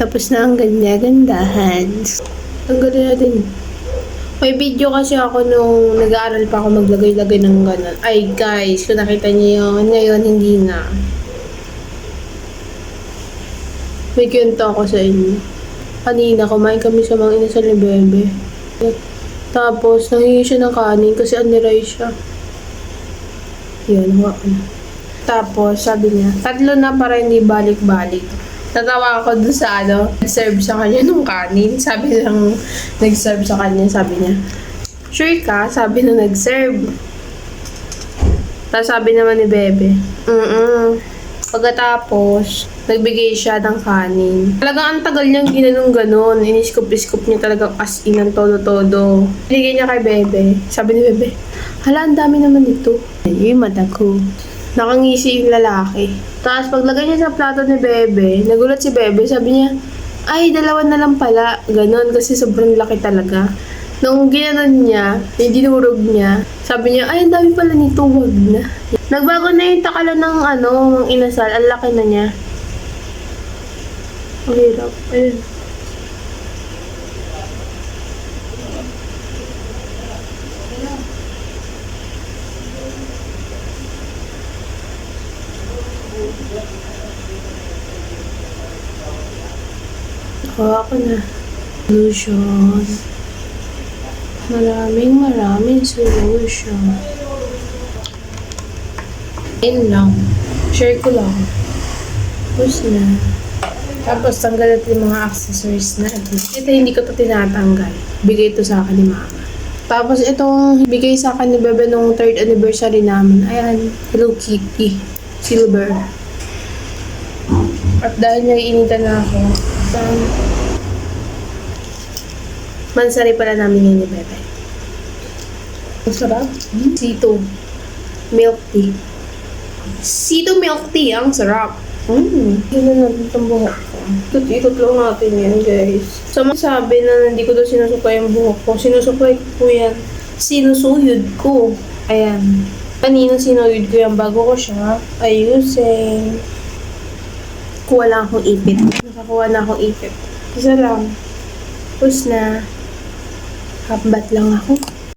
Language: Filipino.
Tapos na ang ganda-gandahan. Ang ganda natin. May video kasi ako nung nag-aaral pa ako maglagay-lagay ng gano'n. Ay guys, kung nakita niyo yun, ngayon hindi na. May kwento ako sa inyo. Kanina, kumain kami sa mga inasal ni Bebe. Tapos, nangingi siya ng kanin kasi aniray siya. Yan, huwag na. Tapos, sabi niya, 3 na para hindi balik-balik. Natawa ako dun sa nag-serve sa kanya ng kanin. Sabi lang, nag-serve sa kanya, sabi niya, sure ka? Sabi na nag-serve. Tapos sabi naman ni Bebe, Pagkatapos, nagbigay siya ng kanin. Talagang ang tagal niyang ginanong ganon. Iniskop-iskop niya talagang as in ang todo-todo. Binigay niya kay Bebe. Sabi ni Bebe, hala, ang dami naman ito. Ay, madako. Nakangisi yung lalaki. Tapos paglagay niya sa plato ni Bebe, nagulat si Bebe. Sabi niya, ay, 2 na lang pala. Ganon, kasi sobrang laki talaga. Nung ginanon niya, yung dinurog niya, sabi niya, ay, ang dami pala nito, wag na. Nagbago na yung takalan ng ng inasal. Ang laki na niya. Ang hirap. Ayun. Nakuha ko na. Solution. Maraming solution. Ayun lang. Share ko lang. Tapos na. Tapos tanggal natin yung mga accessories natin. Ito hindi ko to tinatanggal. Bigay ito sa akin ni Mama. Tapos itong bigay sa akin ni Bebe nung 3rd anniversary namin. Ayan. Hello Kitty. Silver. At dahil naiinitan na ako. Mansari pala namin yun ni Bebe. Ang sarap. C2. Milk tea. C2 milk tea. Ang sarap. Yun na natin itong buhok ko. Ikot lang natin yan, guys. Sa mga sabi na hindi ko daw sinusukay yung buhok ko. Sinusukay ko po yan. Sinusuyod ko. Ayan. Kanina sinuyod ko yan bago ko siya ayusin. Kuha lang akong ipit. Nakakuha na akong ipit. Isa lang. Tapos na. Half bath lang ako.